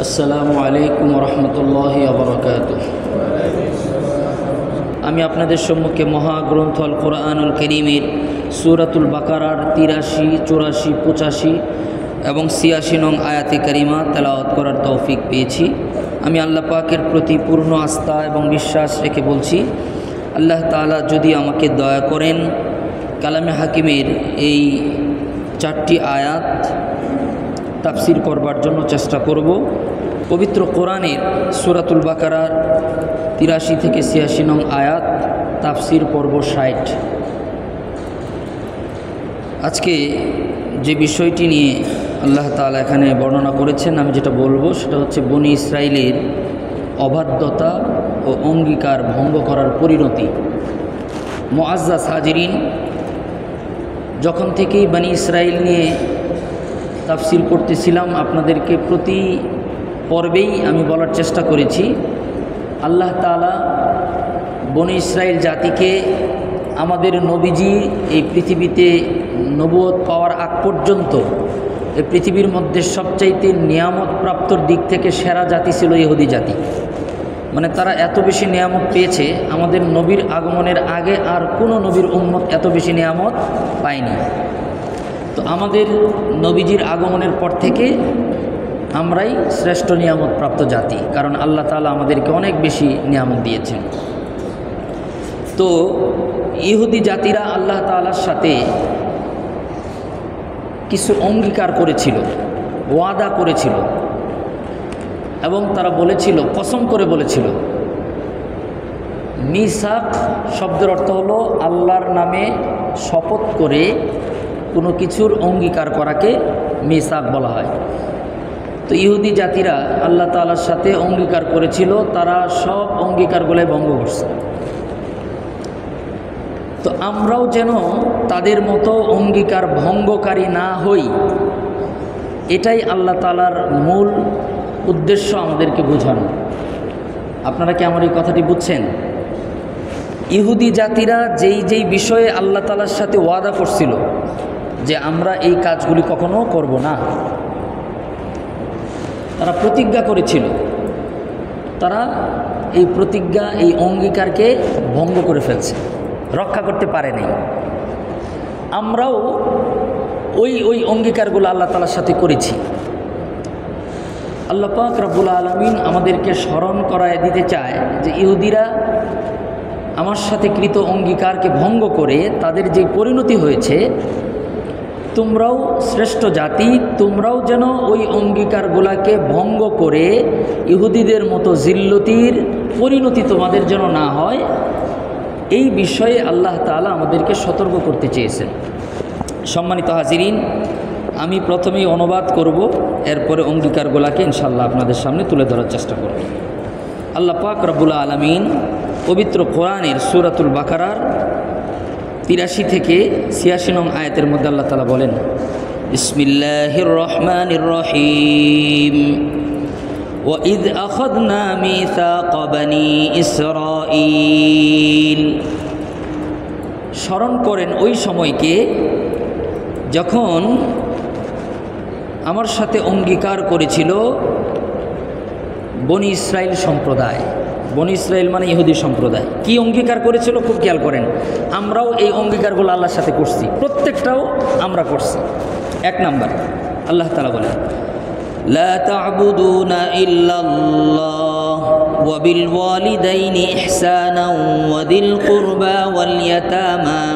আসসালামু আলাইকুম রহমতুল্লাহি ওয়া আমি আপনাদের সম্মুখে মহাগ্রন্থ আল কোরআনুল কারীমের সূরাতুল বাকারার 83, 84, 85 এবং 86 নং আয়াতে কারিমা তেলাওয়াত করার তৌফিক পেয়েছি। আমি আল্লাহ পাকের প্রতি পূর্ণ আস্থা এবং বিশ্বাস রেখে বলছি, আল্লাহ তাআলা যদি আমাকে দয়া করেন কালামে হাকিমের এই 4টি আয়াত তাফসির করবার জন্য চেষ্টা করব। পবিত্র কোরআনের সূরাতুল বাকারার 83 থেকে 86 নং আয়াত তাফসির পর্ব 60। আজকে যে বিষয়টি নিয়ে আল্লাহ তাআলা এখানে বর্ণনা করেছেন, আমি যেটা বলবো সেটা হচ্ছে বনি ইসরাইলের অবাধ্যতা ও অঙ্গীকার ভঙ্গ করার পরিণতি। মুআজ্জাজ হাজিরিন, যখন থেকেই বনি ইসরাইল নিয়ে তাফসির করতেছিলাম আপনাদেরকে প্রতি পর্বেই আমি বলার চেষ্টা করেছি, আল্লাহ তাআলা বনি ইসরাইল জাতিকে আমাদের নবীজি এই পৃথিবীতে নবুয়ত পাওয়ার আগ পর্যন্ত এই পৃথিবীর মধ্যে সবচাইতে নিয়ামত প্রাপ্তর দিক থেকে সেরা জাতি ছিল ইহুদি জাতি। মানে তারা এত বেশি নিয়ামত পেয়েছে, আমাদের নবীর আগমনের আগে আর কোনো নবীর উম্মত এত বেশি নিয়ামত পায়নি। তো আমাদের নবীজির আগমনের পর থেকে আমরাই শ্রেষ্ঠ নিয়ামত প্রাপ্ত জাতি, কারণ আল্লাহ তাআলা আমাদেরকে অনেক বেশি নিয়ামত দিয়েছেন। তো ইহুদি জাতিরা আল্লাহ তাআলার সাথে কিছু অঙ্গীকার করেছিল, ওয়াদা করেছিল এবং তারা বলেছিল, কসম করে বলেছিল। মিসাক শব্দের অর্থ হলো আল্লাহর নামে শপথ করে কোনো কিছুর অঙ্গীকার করাকে মিসাক বলা হয়। তো ইহুদি জাতিরা আল্লাহ তাআলার সাথে অঙ্গীকার করেছিল, তারা সব অঙ্গীকারগুলোই ভঙ্গ করছে। তো আমরাও যেন তাদের মতো অঙ্গীকার ভঙ্গকারী না হই, এটাই আল্লাহ তাআলার মূল উদ্দেশ্য আমাদেরকে বোঝানো। আপনারা কি আমার এই কথাটি বুঝছেন? ইহুদি জাতিরা যেই বিষয়ে আল্লাহ তাআলার সাথে ওয়াদা করছিল যে আমরা এই কাজগুলি কখনো করব না, তারা প্রতিজ্ঞা করেছিল, তারা এই প্রতিজ্ঞা, এই অঙ্গীকারকে ভঙ্গ করে ফেলছে, রক্ষা করতে পারে নাই। আমরাও ওই অঙ্গীকারগুলো আল্লাহ তাআলার সাথে করেছি। আল্লাহ পাক রব্বুল আলামিন আমাদেরকে স্মরণ করায় দিতে চায় যে ইহুদিরা আমার সাথে কৃত অঙ্গীকারকে ভঙ্গ করে তাদের যে পরিণতি হয়েছে, তোমরাও শ্রেষ্ঠ জাতি, তোমরাও যেন ওই অঙ্গীকারগুলোকে ভঙ্গ করে ইহুদিদের মতো জিল্লতির পরিণতি তোমাদের যেন না হয়, এই বিষয়ে আল্লাহ তাআলা আমাদেরকে সতর্ক করতে চেয়েছেন। সম্মানিত হাজিরিন, আমি প্রথমেই অনুবাদ করব, এরপরে অঙ্গীকারগুলোকে ইনশাআল্লাহ আপনাদের সামনে তুলে ধরার চেষ্টা করব। আল্লাহ পাক রব্বুল আলামিন পবিত্র কোরআনের সূরাতুল বাকারার 83 থেকে 86 নং আয়াতের মধ্যে আল্লাহ তাআলা বলেন, বিসমিল্লাহির রহমানির রহিম, وَإِذْ أَخَذْنَا مِيثَاقَ بَنِي إِسْرَائِيلَ। স্মরণ করেন ওই সময়কে যখন আমার সাথে অঙ্গীকার করেছিল বনি ইসরাইল সম্প্রদায়। বনি ইসরাইল মানে ইহুদি সম্প্রদায়। কি অঙ্গীকার করেছিল খুব খেয়াল করেন। আমরাও এই অঙ্গীকারগুলো আল্লাহর সাথে করছি, প্রত্যেকটাও আমরা করছি। 1 নাম্বার আল্লাহ তাআলা বলেন, لا تعبدون إلا الله وبالوالدين إحسانا وذي القربى واليتامى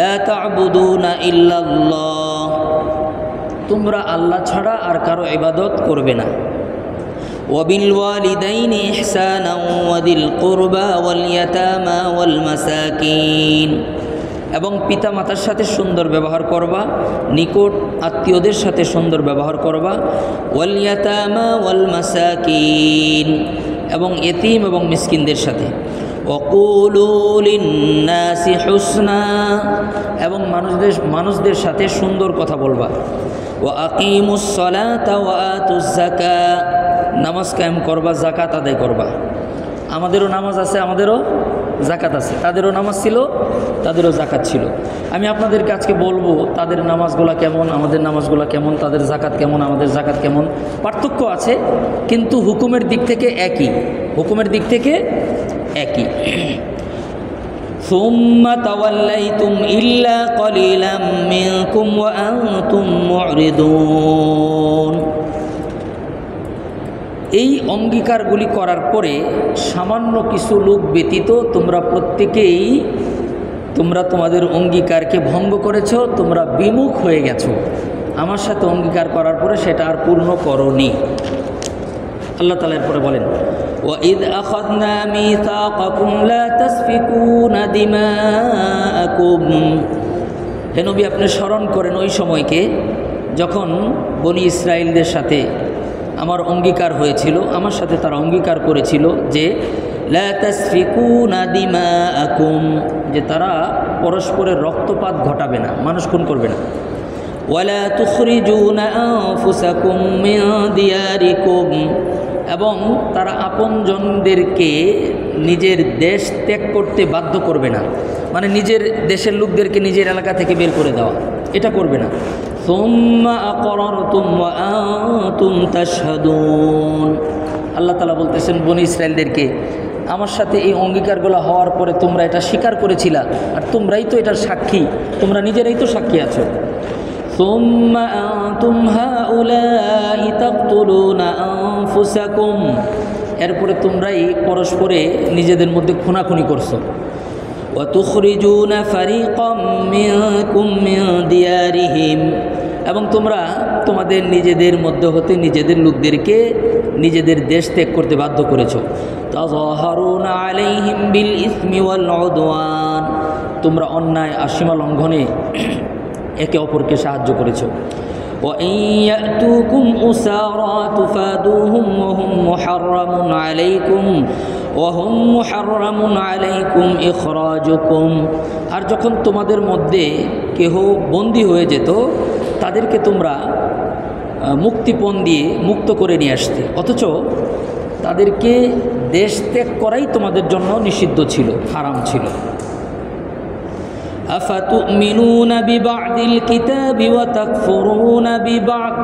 لا تعبدون إلا الله। তোমরা আল্লাহ ছাড়া আর কারো ইবাদত করবে না। وبالوالدين إحسانا وذي القربى واليتامى والمساكين, এবং পিতা মাতার সাথে সুন্দর ব্যবহার করবা, নিকট আত্মীয়দের সাথে সুন্দর ব্যবহার করবা। ওয়াল ইয়াতামা ওয়াল মাসাকিন, এবং এতিম এবং মিসকিনদের সাথে। ওয়াকুলু লিন্নাসি হুসনা, এবং মানুষদের সাথে সুন্দর কথা বলবা। ওয়া আকিমুস সালাতা ওয়া আতুজ যাকাত, নামাজ কায়েম করবা, যাকাত আদায় করবা। আমাদেরও নামাজ আছে, আমাদেরও জাকাত আছে, তাদেরও নামাজ ছিল, তাদেরও জাকাত ছিল। আমি আপনাদেরকে আজকে বলবো তাদের নামাজগুলা কেমন, আমাদের নামাজগুলা কেমন, তাদের জাকাত কেমন, আমাদের জাকাত কেমন। পার্থক্য আছে, কিন্তু হুকুমের দিক থেকে একই, হুকুমের দিক থেকে একই। ثم توليتم إلا قليلا منكم وأنتم معرضون। এই অঙ্গীকারগুলি করার পরে সামান্য কিছু লোক ব্যতীত তোমরা প্রত্যেকেই তোমাদের অঙ্গীকারকে ভঙ্গ করেছো, তোমরা বিমুখ হয়ে গেছো। আমার সাথে অঙ্গীকার করার পরে সেটা আর পূর্ণ করোনি। আল্লাহ তাআলা এরপরে বলেন, وَإِذْ أَخَذْنَا مِيثَاقَكُمْ لَا تَسْفِكُونَ دِمَاءَكُمْ। হে নবী, আপনি স্মরণ করেন ওই সময়কে যখন বনি ইসরাইলদের সাথে আমার অঙ্গীকার হয়েছিল, আমার সাথে তারা অঙ্গীকার করেছিল যে লা তাসফিকুনা দিমাআকুম, যে তারা পরস্পরের রক্তপাত ঘটাবে না, মানুষ খুন করবে না। ওয়ালা তুখরিজুনা আনফুসাকুম মিন দিয়ারিকুম, এবং তারা আপনজনদেরকে নিজের দেশ ত্যাগ করতে বাধ্য করবে না, মানে নিজের দেশের লোকদেরকে নিজের এলাকা থেকে বের করে দেওয়া, এটা করবে না। সুম্মা আকরারতুম ওয়া আনতুম তাশহাদুন। আল্লাহ তাআলা বলতেছেন বনি ইসরাইলদেরকে, আমার সাথে এই অঙ্গীকারগুলো হওয়ার পরে তোমরা এটা স্বীকার করেছিলা, আর তোমরাই তো এটার সাক্ষী, তোমরা নিজেরাই তো সাক্ষী আছো। সুম্মা আনতুম হাউলাই তাকতুলুনা আনফুসাকুম, এরপরে তোমরাই পরস্পরে নিজেদের মধ্যে খুনাখুনি করছো। ওয়া তুখরিজুনা ফারিকাম মিনকুম মিন দিয়ারিহিম, এবং তোমরা তোমাদের নিজেদের মধ্যে হতে নিজেদের লোকদেরকে নিজেদের দেশ ত্যাগ করতে বাধ্য করেছো। তাযাহারুনা আলাইহিম বিল ইসমি ওয়াল উদওয়ান, তোমরা অন্যায় সীমা লঙ্ঘনে একে অপরকে সাহায্য করেছো। ওয়া ইয়াতুকুম উসারা তুফাদুহুম ওয়া হুম মুহাররামুন আলাইকুম ইখরাজুকুম, আর যখন তোমাদের মধ্যে কেহ বন্দী হয়ে যেত তাদেরকে তোমরা মুক্তিপণ দিয়ে মুক্ত করে নিয়ে আসতে, অথচ তাদেরকে দেশ ত্যাগ করাই তোমাদের জন্য নিষিদ্ধ ছিল, হারাম ছিল। আফাতুমিনুনা বিবা'দিল কিতাবি ওয়া তাকফুরুনা বিবা'দ,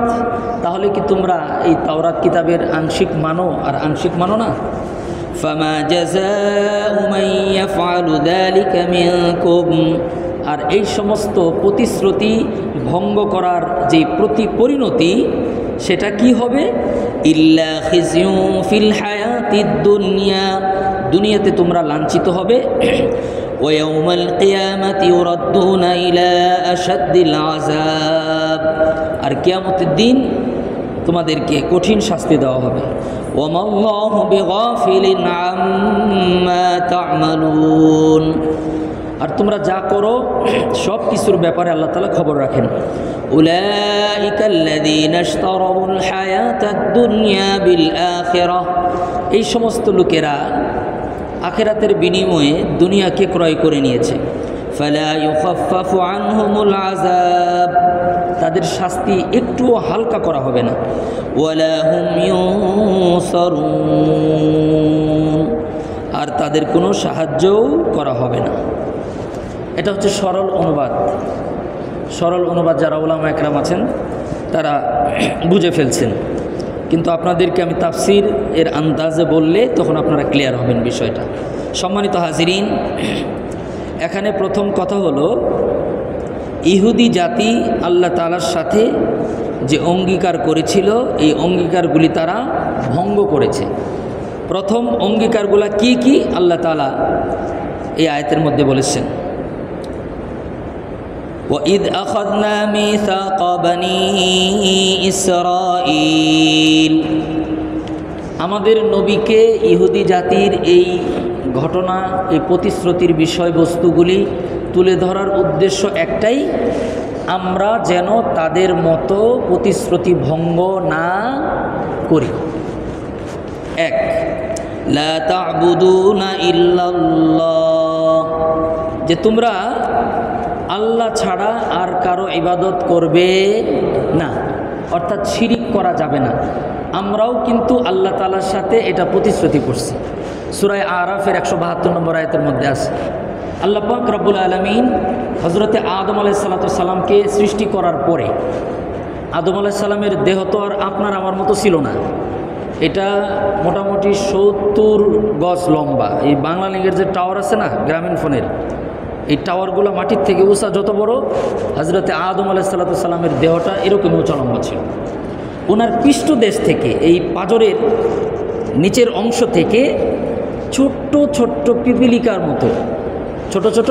তাহলে কি তোমরা এই তাওরাত কিতাবের আংশিক মানো আর আংশিক মানো না? ফামা জাযাউ মান ইয়াফআলু যালিকা মিনকুম, আর এই সমস্ত প্রতিশ্রুতি ভঙ্গ করার যে পরিণতি সেটা কি হবে? ইল্লা খিজিয়ুন ফিল হায়াতিদ দুনিয়া, দুনিয়াতে তোমরা লাঞ্ছিত হবে। ওয়া ইয়াউমাল কিয়ামাতি ইউরাদ্দুনা ইলা আশাদ্দিল আযাব, আর কিয়ামতের দিন তোমাদেরকে কঠিন শাস্তি দেওয়া হবে। ওয়ামাল্লাহু বিগাফিলিন আম্মা তা'মালুন, আর তোমরা যা করো সব কিছুর ব্যাপারে আল্লাহ তাআলা খবর রাখেন। উলাইকাল্লাযীনা ইশতারাউল হায়াতাদ দুনিয়া বিল আখিরাহ, এই সমস্ত লোকেরা আখিরাতের বিনিময়ে দুনিয়াকে ক্রয় করে নিয়েছে। ফালা ইউখাফফাফু আনহুমুল আযাব, তাদের শাস্তি একটুও হালকা করা হবে না। ওয়ালা হুম ইউনসারুন, আর তাদের কোনো সাহায্যও করা হবে না। এটা হচ্ছে সরল অনুবাদ। সরল অনুবাদ যারা উলামা একরাম আছেন তারা বুঝে ফেলছেন, কিন্তু আপনাদেরকে আমি তাফসির এর আন্দাজে বললে তখন আপনারা ক্লিয়ার হবেন বিষয়টা। সম্মানিত হাজিরিন, এখানে প্রথম কথা হলো ইহুদি জাতি আল্লাহ তাআলার সাথে যে অঙ্গীকার করেছিল এই অঙ্গীকারগুলি তারা ভঙ্গ করেছে। প্রথম অঙ্গীকারগুলো কি কি আল্লাহ তাআলা এই আয়াতের মধ্যে বলেছেন, وَإِذْ أَخَذْنَا مِيثَاقَ بَنِي إِسْرَائِيلَ, আমাদের নবীকে ইহুদি জাতির এই ঘটনা, এই প্রতিশ্রুতির বিষয়বস্তুগুলি তুলে ধরার উদ্দেশ্য একটাই, আমরা যেন তাদের মতো প্রতিশ্রুতি ভঙ্গ না করি। এক, লা তা'বুদুনা ইল্লাল্লাহ, যে তোমরা আল্লাহ ছাড়া আর কারো ইবাদত করবে না, অর্থাৎ শিরিক করা যাবে না। আমরাও কিন্তু আল্লাহ তাআলার সাথে এটা প্রতিশ্রুতি করছি। সূরা আরাফের 172 নম্বর আয়াতের মধ্যে আছে। আল্লাহ পাক রব্বুল আলামিন হযরতে আদম আলাইহিস সালামকে সৃষ্টি করার পরে, আদম আলাইহিস সালামের দেহ তো আর আপনার আমার মতো ছিল না, এটা মোটামুটি 70 গজ লম্বা। এই বাংলা লিঙ্কের যে টাওয়ার আছে না গ্রামীণ ফোনের, এই টাওয়ারগুলো মাটির থেকে উঁচা যত বড়, হযরতে আদম আলাইহিস সালামের দেহটা এরকমই উঁচা লম্বা ছিল। ওনার পৃষ্ঠদেশ থেকে, এই পাঁজরের নিচের অংশ থেকে ছোট্ট ছোট্ট পিপিলিকার মতো ছোট ছোট,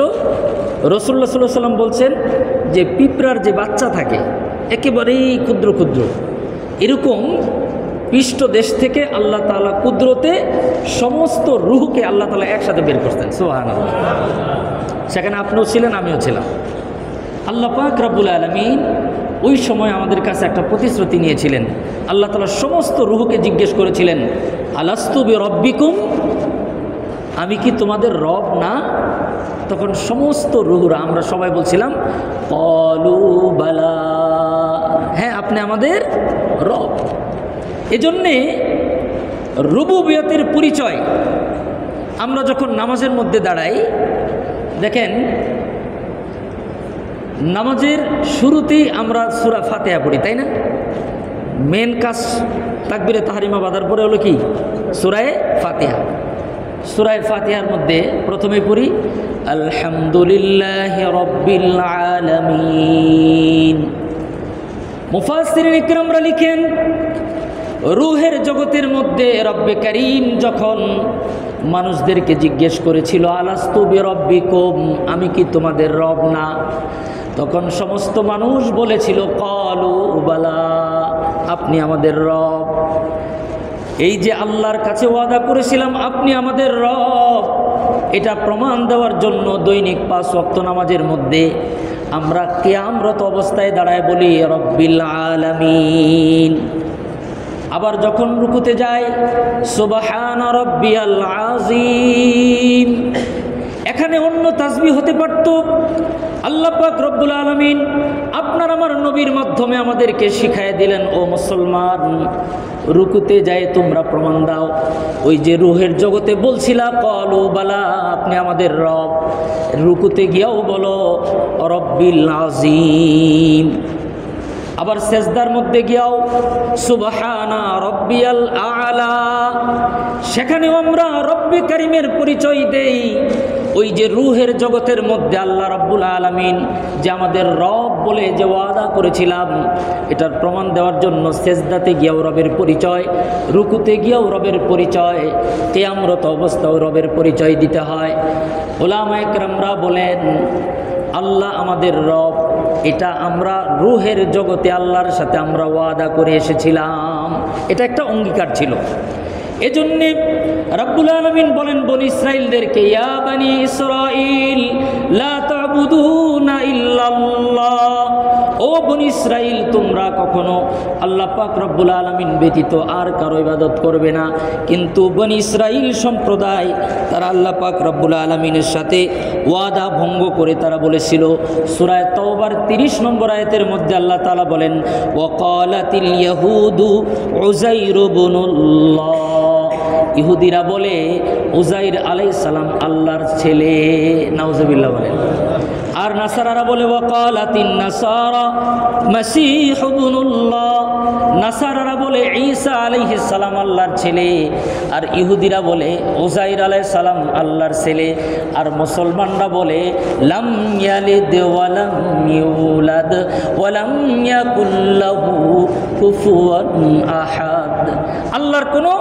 রাসূলুল্লাহ সাল্লাল্লাহু আলাইহি ওয়াসাল্লাম বলছেন যে পিঁপড়ার যে বাচ্চা থাকে একেবারেই ক্ষুদ্র ক্ষুদ্র, এরকম পৃষ্ঠদেশ থেকে আল্লাহ তাআলা কুদরতে সমস্ত রূহকে আল্লাহ তাআলা একসাথে বের করতেন। সুবহানাল্লাহ। সেখানে আপনিও ছিলেন, আমিও ছিলাম। আল্লাহ পাক রব্বুল আলামিন ওই সময় আমাদের কাছে একটা প্রতিশ্রুতি নিয়েছিলেন। আল্লাহ তাআলা সমস্ত রূহকে জিজ্ঞেস করেছিলেন, আলাস্তু বিরব্বিকুম, আমি কি তোমাদের রব না? তখন সমস্ত রূহরা, আমরা সবাই বলছিলাম ক্বালু বালা, হ্যাঁ আপনি আমাদের রব। এজন্যে রুবুবিয়তের পরিচয় আমরা যখন নামাজের মধ্যে দাঁড়াই, দেখেন নামাজের শুরুতেই আমরা সূরা ফাতিহা পড়ি, তাই না? মেন কাজ তাকবীরে তাহরিমা বাঁধার পরে হলো কি? সূরা ফাতিহা। সূরা ফাতিহার মধ্যে প্রথমে পড়ি আলহামদুলিল্লাহি রাব্বিল আলামিন। মুফাসসিরিন ইকরামরা লিখেন, রূহের জগতের মধ্যে রব্বে কারীম যখন মানুষদেরকে জিজ্ঞেস করেছিল আলাস্তু বিরব্বিকুম, আমি কি তোমাদের রব না? তখন সমস্ত মানুষ বলেছিল ক্বালু বালা, আপনি আমাদের রব। এই যে আল্লাহর কাছে ওয়াদা করেছিলাম আপনি আমাদের রব, এটা প্রমাণ দেওয়ার জন্য দৈনিক 5 ওয়াক্ত নামাজের মধ্যে আমরা কিয়ামরত অবস্থায় দাঁড়ায় বলি রব্বিল আলামিন। আবার যখন রুকুতে যাই সুবহান রাব্বিয়াল আযীম। এখানে অন্য তাসবিহ হতে পারত। আল্লাহ পাক রব্বুল আলামিন আপনার আমার নবীর মাধ্যমে আমাদেরকে শিখায় দিলেন, ও মুসলমান, রুকুতে যায় তোমরা প্রমাণ দাও। ওই যে রূহের জগতে বলছিলা ক্বালু বালা, আপনি আমাদের রব, রুকুতে গিয়েও বলো রব্বিল আযীম। আবার সেজদার মধ্যে গিয়াও সুবহানা রব্বিয়াল আ'লা, সেখানেও আমরা রব্বে কারীমের পরিচয় দেই। ওই যে রূহের জগতের মধ্যে আল্লাহ রাব্বুল আলামিন যে আমাদের রব বলে যে ওয়াদা করেছিলাম, এটার প্রমাণ দেওয়ার জন্য সেজদাতে গিয়েও রবের পরিচয়, রুকুতে গিয়েও রবের পরিচয়, কিয়ামরত অবস্থাও রবের পরিচয় দিতে হয়। উলামায়ে কেরামরা বলেন আল্লাহ আমাদের রব, এটা আমরা রূহের জগতে আল্লাহর সাথে আমরা ওয়াদা করে এসেছিলাম, এটা একটা অঙ্গীকার ছিল। এজন্যে রব্বুল আলামিন বলেন বনি ইসরাঈলদেরকে, ইয়া বনি ইসরাঈল লা তা'বুদুনা ইল্লাল্লাহ, ও বনি ইসরাঈল তোমরা কখনো আল্লাহ পাক রব্বুল আলামিন ব্যতীত আর কারো ইবাদত করবে না। কিন্তু বনি ইসরাঈল সম্প্রদায় তারা আল্লাহ পাক রব্বুল আলামিনের সাথে ওয়াদা ভঙ্গ করে তারা বলেছিল, সূরা তাওবার 30 নম্বর আয়াতের মধ্যে আল্লাহ তাআলা বলেন, ওয়াকালাতিল ইয়াহুদু উযাইর ইবনুল্লাহ, ইহুদিরা বলে উযাইর আলাইহিস সালাম আল্লাহর ছেলে, নাউজুবিল্লাহ বলেন। আর নাসারারা বলে ওয়াকালাতিন নাসারা মাসীহ ইবনুল্লাহ, নাসারারা বলে ঈসা আলাইহিস সালাম আল্লাহর ছেলে, আর ইহুদিরা বলে উযাইর আলাইহিস সালাম আল্লাহর ছেলে। আর মুসলমানরা বলে লাম ইয়ালিদ ওয়া লাম ইউলাদ ওয়া লাম ইয়াকুল লাহু কুফুয়ান আহাদ, আল্লাহর কোনো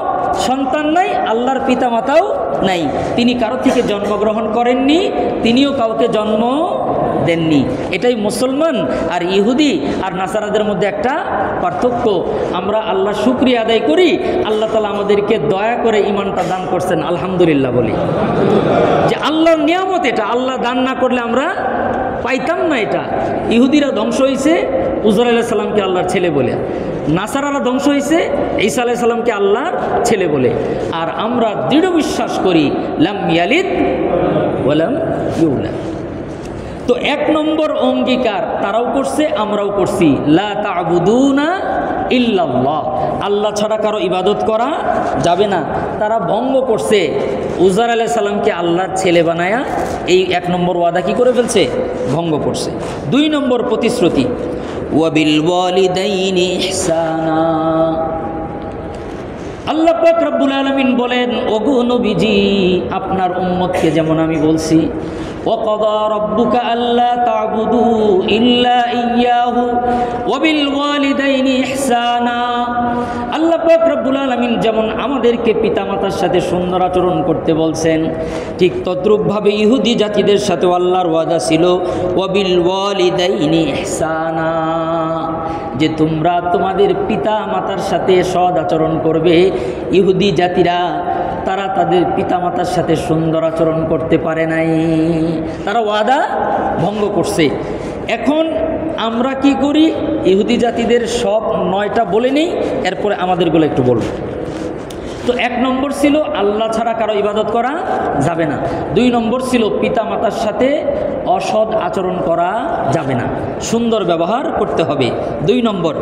সন্তান নাই, আল্লাহর পিতামাতাও নাই, তিনি কারো থেকে জন্মগ্রহণ করেননি, তিনিও কাউকে জন্ম দেননি। এটাই মুসলমান আর ইহুদি আর নাসারাদের মধ্যে একটা পার্থক্য। আমরা আল্লাহ শুকরিয়া আদায় করি, আল্লাহ তাআলা আমাদেরকে দয়া করে ঈমানটা দান করছেন, আলহামদুলিল্লাহ বলি যে আল্লাহর নিয়ামত এটা, আল্লাহ দান না করলে আমরা পাইতাম না। এটা ইহুদিরা ধ্বংস হয়েছে উযাইর আলাইহিস সালামকে আল্লাহর ছেলে বলে, নাসারারা ধ্বংস হয়েছে ঈসা আলাইহিস সালামকে আল্লাহর ছেলে বলে। আর আমরা দৃঢ় বিশ্বাস করি লাম ইয়ালিদ ওয়া লাম ইউলাদ। তো 1 নম্বর অঙ্গীকার তারাও করছে, আমরাও করছি, লা তা'বুদুনা ইল্লাল্লাহ, আল্লাহ ছাড়া কারো ইবাদত করা যাবে না। তারা ভঙ্গ করছে উজার আলাইহিস সালামকে আল্লাহর ছেলে বানায়া এই 1 নম্বর ওয়াদা কি করে ফেলছে? ভঙ্গ করছে। 2 নম্বর প্রতিশ্রুতি, ওয়াবিল ওয়ালিদাইনি ইহসানা। আল্লাহ পাক রব্বুল আলামিন বলেন, ওগো নবীজি, আপনার উম্মতকে যেমন আমি বলছি, ওয়াকাদা রাব্বুকা আল্লা তা'বুদু ইল্লা ইয়্যাহু ওয়াবিল ওয়ালিদাইনি ইহসানা। আল্লাহ পাক রব্বুল আলামিন যেমন আমাদেরকে পিতামাতার সাথে সুন্দর আচরণ করতে বলছেন, ঠিক তদ্রূপভাবে ইহুদি জাতিদের সাথেও আল্লাহর ওয়াদা ছিল, ওয়াবিল ওয়ালিদাইনি ইহসানা, যে তোমরা তোমাদের পিতা মাতার সাথে সৎ আচরণ করবে। ইহুদি জাতিরা তারা তাদের পিতামাতার সাথে সুন্দর আচরণ করতে পারে নাই, তারা ওয়াদা ভঙ্গ করছে। এখন আমরা কি করি? ইহুদি জাতিদের সব 9টা বলে নেই, এরপরে আমাদেরগুলো একটু বলব। তো 1 নম্বর ছিল আল্লাহ ছাড়া কারো ইবাদত করা যাবে না। 2 নম্বর ছিল পিতা মাতার সাথে অসৎ আচরণ করা যাবে না, সুন্দর ব্যবহার করতে হবে। 2 নম্বর,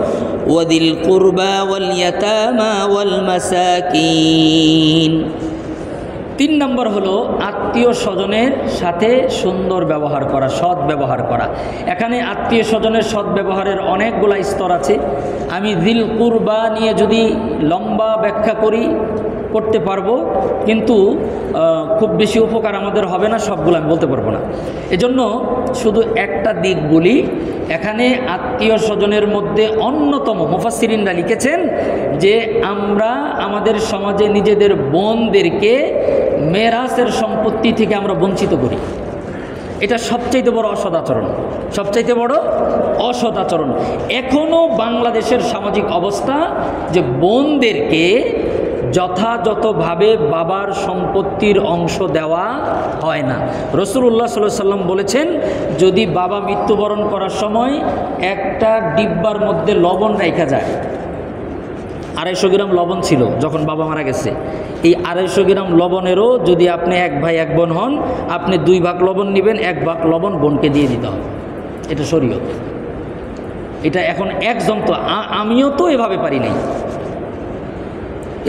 ওয়াদিল কুরবা ওয়াল ইয়াতামা ওয়াল মাসাকিন। 3 নম্বর হলো আত্মীয় স্বজনের সাথে সুন্দর ব্যবহার করা, সৎ ব্যবহার করা। এখানে আত্মীয় স্বজনের সৎ ব্যবহারের অনেকগুলা স্তর আছে। আমি দিল কুরবা নিয়ে যদি লম্বা ব্যাখ্যা করতে পারবো, কিন্তু খুব বেশি উপকার আমাদের হবে না, সবগুলো আমি বলতে পারবো না। এজন্য শুধু একটা দিক বলি। এখানে আত্মীয় স্বজনের মধ্যে অন্যতম মুফাসসিরিনরা লিখেছেন যে আমরা আমাদের সমাজে নিজেদের বোনদেরকে মেরাসের সম্পত্তি থেকে আমরা বঞ্চিত করি। এটা সবচাইতে বড় অসদাচরণ, সবচাইতে বড় অসদাচরণ। এখনও বাংলাদেশের সামাজিক অবস্থা যে বোনদেরকে যথাযথভাবে বাবার সম্পত্তির অংশ দেওয়া হয় না। রাসূলুল্লাহ সাল্লাল্লাহু আলাইহি ওয়াসাল্লাম বলেছেন, যদি বাবা মৃত্যুবরণ করার সময় একটা ডিব্বার মধ্যে লবণ রাখা যায়, 250 গ্রাম লবণ ছিল যখন বাবা মারা গেছে, এই 250 গ্রাম লবণেরও যদি আপনি 1 ভাই 1 বোন হন, আপনি 2 ভাগ লবণ নেবেন, 1 ভাগ লবণ বোনকে দিয়ে দিতে হবে। এটা শরীয়ত। এটা এখন একজন, তো আমিও তো এভাবে পারি নাই।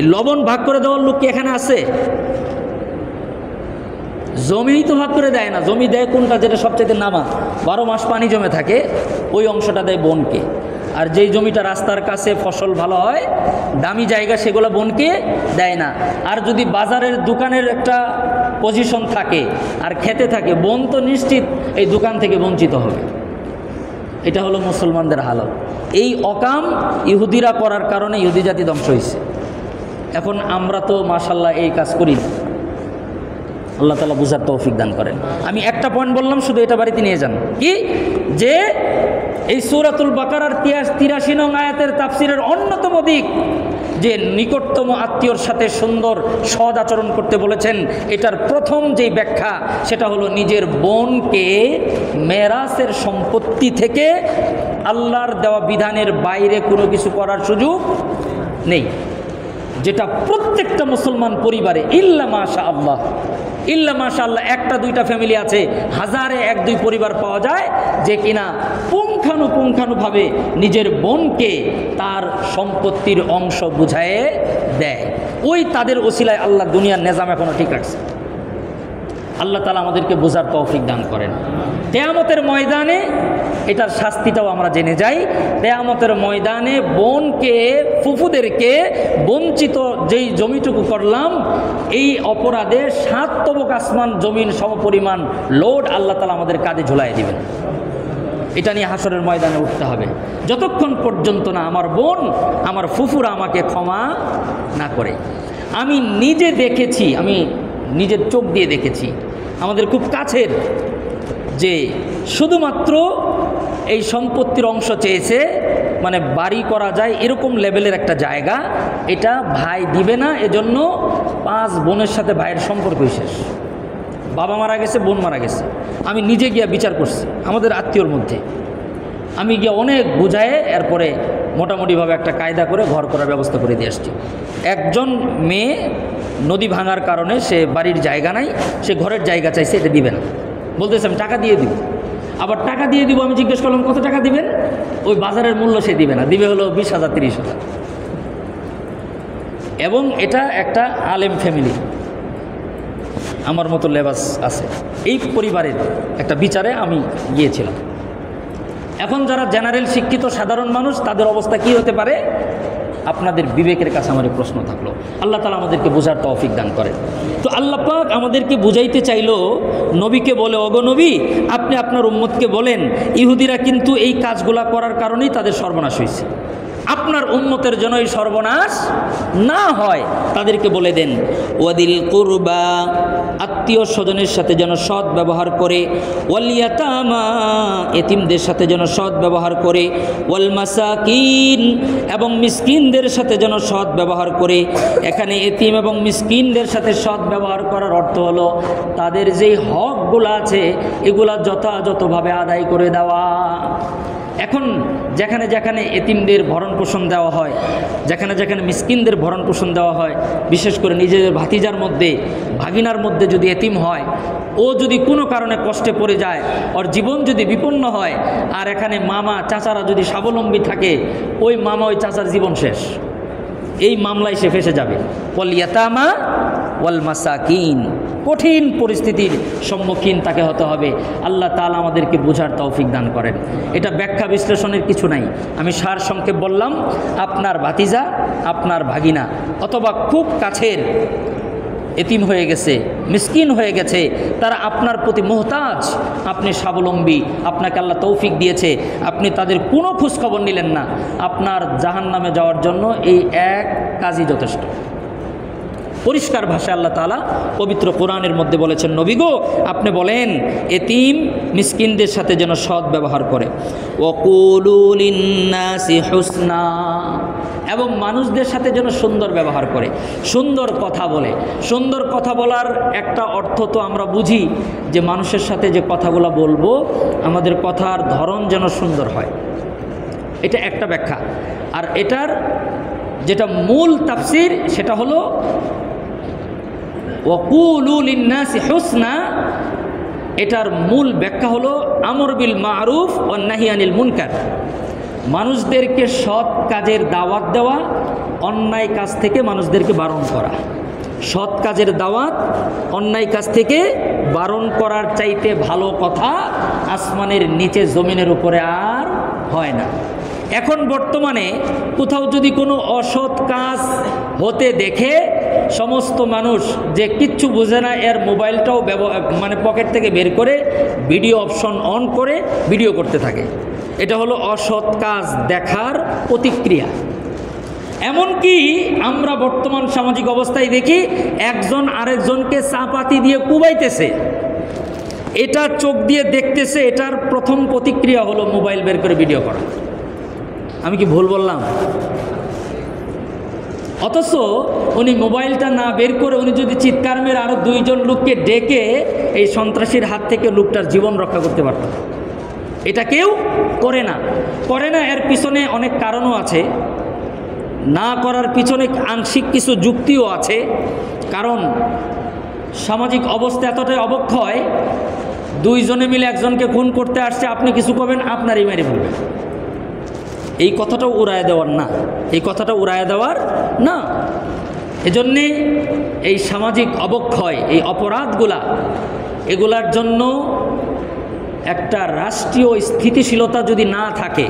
এই লবণ ভাগ করে দেওয়ার লোক কি এখানে আছে? জমি তো ভাগ করে দেয় না। জমি দেয় কোনটা? যেটা সবচেয়ে নামা, 12 মাস পানি জমে থাকে, ওই অংশটা দেয় বোনকে। আর যেই জমিটা রাস্তার কাছে ফসল ভালো হয়, দামি জায়গা, সেগুলো বোনকে দেয় না। আর যদি বাজারের দোকানের একটা পজিশন থাকে আর খেতে থাকে, বোন তো নিশ্চিত এই দোকান থেকে বঞ্চিত হবে। এটা হলো মুসলমানদের হালত। এই অকাম ইহুদিরা করার কারণে ইহুদি জাতি ধ্বংস হয়েছে। এখন আমরা তো মাশাআল্লাহ এই কাজ করি না। আল্লাহ তাআলা বুঝার তৌফিক দান করেন। আমি একটা পয়েন্ট বললাম, শুধু এটা বাড়িতে নিয়ে যান। কি? যে এই সূরাতুল বাকারার 83 নং আয়াতের তাফসিরের অন্যতম দিক যে নিকটতম আত্মীয়র সাথে সুন্দর সদ আচরণ করতে বলেছেন, এটার প্রথম যেই ব্যাখ্যা সেটা হলো নিজের বোনকে মেরাসের সম্পত্তি থেকে আল্লাহর দেওয়া বিধানের বাইরে কোনো কিছু করার সুযোগ নেই, যেটা প্রত্যেকটা মুসলমান পরিবারে ইল্লা মাশাআল্লাহ, ইল্লা মাশাআল্লাহ 1-2টা ফ্যামিলি আছে, হাজারে 1-2 পরিবার পাওয়া যায় যে কিনা পুঙ্খানুপুঙ্খানুভাবে নিজের বোনকে তার সম্পত্তির অংশ বুঝায়ে দেয়। ওই তাদের ওসিলায় আল্লাহ দুনিয়ার নিজাম এখনো ঠিক রাখছে। আল্লাহ তাআলা আমাদেরকে বোঝার তৌফিক দান করেন। কিয়ামতের ময়দানে এটার শাস্তিটাও আমরা জেনে যাই। কিয়ামতের ময়দানে বোনকে, ফুফুদেরকে বঞ্চিত যেই জমিটুকু করলাম, এই অপরাধে 7 তবক আসমান জমিন সমপরিমাণ লোড আল্লাহ তাআলা আমাদের কাঁধে ঝুলাইয়ে দিবেন। এটা নিয়ে হাসরের ময়দানে উঠতে হবে, যতক্ষণ পর্যন্ত না আমার বোন, আমার ফুফুরা আমাকে ক্ষমা না করে। আমি নিজে দেখেছি, আমি নিজের চোখ দিয়ে দেখেছি, আমাদের খুব কাছের, যে শুধুমাত্র এই সম্পত্তির অংশ চেয়েছে, মানে বাড়ি করা যায় এরকম লেভেলের একটা জায়গা, এটা ভাই দিবে না, এজন্য 5 বোনের সাথে ভাইয়ের সম্পর্কই শেষ। বাবা মারা গেছে, বোন মারা গেছে। আমি নিজে গিয়া বিচার করছি আমাদের আত্মীয়র মধ্যে, আমি গিয়ে অনেক বুঝায়ে এরপরে মোটামুটিভাবে একটা কায়দা করে ঘর করার ব্যবস্থা করে দিয়ে আসছি। একজন মেয়ে নদী ভাঙার কারণে সে বাড়ির জায়গা নাই, সে ঘরের জায়গা চাইছে, এটা দিবে না, বলতেছে আমি টাকা দিয়ে দিব। আবার টাকা দিয়ে দিব, আমি জিজ্ঞেস করলাম কত টাকা দিবেন, ওই বাজারের মূল্য সে দিবে না, দিবে হলো 20,000 30,000। এবং এটা একটা আলেম ফ্যামিলি, আমার মতো লেবাস আছে। এই পরিবারের একটা বিচারে আমি গিয়েছিলাম। এখন যারা জেনারেল শিক্ষিত সাধারণ মানুষ, তাদের অবস্থা কি হতে পারে? আপনাদের বিবেকের কাছে আমার প্রশ্ন থাকলো। আল্লাহ তাআলা আমাদেরকে বোঝার তৌফিক দান করেন। তো আল্লাহ পাক আমাদেরকে বুঝাইতে চাইলো, নবীকে বলে, ওগো নবী, আপনি আপনার উম্মতকে বলেন, ইহুদিরা কিন্তু এই কাজগুলা করার কারণেই তাদের সর্বনাশ হয়েছে। আপনার উম্মতের জন্য এই সর্বনাশ না হয় তাদেরকে বলে দেন, ওয়াদিল কুরবা, আত্মীয় স্বজনের সাথে যেন সৎ ব্যবহার করে, ওয়াল ইয়াতামা, এতিমদের সাথে যেন সৎ ব্যবহার করে, ওয়াল মাসাকিন, এবং মিসকিনদের সাথে যেন সৎ ব্যবহার করে। এখানে এতিম এবং মিসকিনদের সাথে সৎ ব্যবহার করার অর্থ হলো তাদের যেই হকগুলো আছে এগুলা যথাযথভাবে আদায় করে দেওয়া। এখন যেখানে যেখানে এতিমদের ভরণ পোষণ দেওয়া হয়, যেখানে যেখানে মিসকিনদের ভরণ পোষণ দেওয়া হয়, বিশেষ করে নিজেদের ভাতিজার মধ্যে, ভাগিনার মধ্যে যদি এতিম হয়, ও যদি কোনো কারণে কষ্টে পড়ে যায়, ওর জীবন যদি বিপন্ন হয়, আর এখানে মামা চাচারা যদি স্বাবলম্বী থাকে, ওই মামা ওই চাচার জীবন শেষ। এই মামলায় সে ফেসে যাবে। ওয়াল ইয়াতামা ওয়াল মাসাকিন, কঠিন পরিস্থিতির সম্মুখীন তাকে হতে হবে। আল্লাহ তাআলা আমাদেরকে বোঝার তৌফিক দান করেন। এটা ব্যাখ্যা বিশ্লেষণের কিছু নাই, আমি সার সংক্ষেপ বললাম। আপনার ভাতিজা, আপনার ভাগিনা, অথবা খুব কাছের এতিম হয়ে গেছে, মিসকিন হয়ে গেছে, তারা আপনার প্রতি মুহতাজ, আপনি স্বাবলম্বী, আপনাকে আল্লাহ তৌফিক দিয়েছে, আপনি তাদের কোনো খোঁজখবর নিলেন না, আপনার জাহান্নামে যাওয়ার জন্য এই এক কাজই যথেষ্ট। পরিষ্কার ভাষায় আল্লাহ তাআলা পবিত্র কোরআনের মধ্যে বলেছেন, নবী গো, আপনি বলেন এতিম মিসকিনদের সাথে যেন সৎ ব্যবহার করে। ওয়াকুলু লিন্নাসি হুসনা, এবং মানুষদের সাথে যেন সুন্দর ব্যবহার করে, সুন্দর কথা বলে। সুন্দর কথা বলার একটা অর্থ তো আমরা বুঝি যে মানুষের সাথে যে কথাগুলো বলবো, আমাদের কথার ধরন যেন সুন্দর হয়, এটা একটা ব্যাখ্যা। আর এটার যেটা মূল তাফসীর সেটা হলো ওয়াকুলু লিন্নাসি হুসনা, এটার মূল ব্যাখ্যা হলো আমর বিল মারুফ ওয়ান নাহি আনিল মুনকার, মানুষদেরকে সৎ কাজের দাওয়াত দেওয়া, অন্যায় কাজ থেকে মানুষদেরকে বারণ করা। সৎ কাজের দাওয়াত, অন্যায় কাজ থেকে বারণ করার চাইতে ভালো কথা আসমানের নিচে জমিনের উপরে আর হয় না। এখন বর্তমানে কোথাও যদি কোনো অসৎ কাজ হতে দেখে, সমস্ত মানুষ যে কিচ্ছু বোঝে না, এর মোবাইলটাও মানে পকেট থেকে বের করে ভিডিও অপশন অন করে ভিডিও করতে থাকে। এটা হলো অসৎ কাজ দেখার প্রতিক্রিয়া। এমনকি আমরা বর্তমান সামাজিক অবস্থায় দেখি একজন আরেকজনকে চাপাতি দিয়ে কুবাইতেছে, এটা চোখ দিয়ে দেখতেছে, এটার প্রথম প্রতিক্রিয়া হলো মোবাইল বের করে ভিডিও করা। আমি কি ভুল বললাম? অথচ উনি মোবাইলটা না বের করে উনি যদি চিৎকার মেরে আরও দুইজন লোককে ডেকে এই সন্ত্রাসীর হাত থেকে লোকটার জীবন রক্ষা করতে পারত। এটা কেউ করে না। এর পিছনে অনেক কারণও আছে, না করার পিছনে আংশিক কিছু যুক্তিও আছে। কারণ সামাজিক অবস্থা এতটাই অবক্ষয়, দুইজনে মিলে একজনকে খুন করতে আসছে, আপনি কিছু করবেন, আপনারই মেরে ফেলবেন। এই কথাটাও উড়ায় দেওয়ার না, এই কথাটা উড়ায় দেওয়ার না। এজন্যে এই সামাজিক অবক্ষয়, এই অপরাধগুলা, এগুলার জন্য একটা রাষ্ট্রীয় স্থিতিশীলতা যদি না থাকে,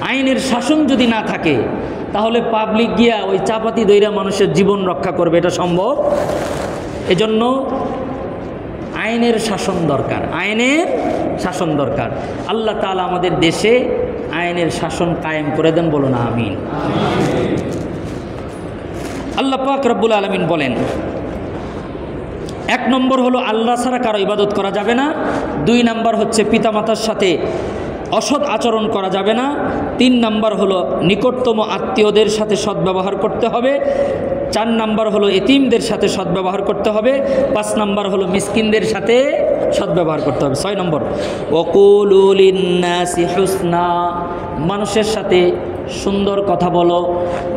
আইনের শাসন যদি না থাকে, তাহলে পাবলিক গিয়া ওই চাপাতি দইরা মানুষের জীবন রক্ষা করবে, এটা সম্ভব। এজন্য আইনের শাসন দরকার, আইনের শাসন দরকার। আল্লাহ তাআলা আমাদের দেশে আইনের শাসন কায়েম করে দেন, বলো না আমিন। আল্লাহ পাক রব্বুল আলামিন বলেন, এক নম্বর হলো আল্লাহ ছাড়া কারো ইবাদত করা যাবে না। 2 নম্বর হচ্ছে পিতামাতার সাথে অসৎ আচরণ করা যাবে না। 3 নম্বর হলো নিকটতম আত্মীয়দের সাথে সদ্ব্যবহার করতে হবে। 4 নম্বর হলো এতিমদের সাথে সদ্ব্যবহার করতে হবে। 5 নম্বর হলো মিসকিনদের সাথে সদ্ব্যবহার করতে হবে। 6 নম্বর ওয়াকুলু লিন্নাসি হুসনা, মানুষের সাথে সুন্দর কথা বলো।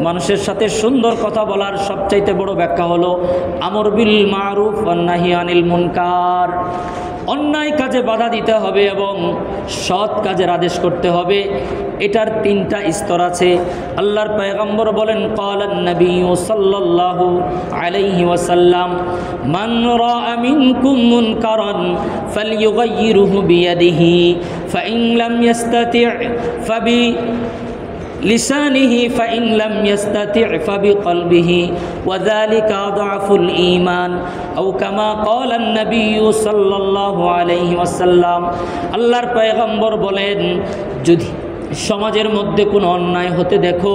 মানুষের সাথে সুন্দর কথা বলার সবচাইতে বড় ব্যাখ্যা হলো আমর বিল মারুফ ওয়ান নাহি আনিল মুনকার। অন্যায় কাজে বাধা দিতে হবে এবং সৎ কাজের আদেশ করতে হবে। এটার তিনটা স্তর আছে। আল্লাহর পয়গম্বর বলেন, ক্বালান নবী সাল্লাল্লাহু আলাইহি ওয়াসাল্লাম, মান রাআ মিনকুম মুনকারান ফালইয়ুগাইয়িরহু বিয়াদিহি ফাইন লাম ইস্তাতি' ফাবি লিসানিহি ফাইন লাম ইস্তাতি' ফাবিকলবিহি ওয়াযালিকা আযআফুল ঈমান আও কামা ক্বালান নবী সাল্লাল্লাহু আলাইহি ওয়াসাল্লাম। আল্লাহর পয়গম্বর বলেন, যদি সমাজের মধ্যে কোনো অন্যায় হতে দেখো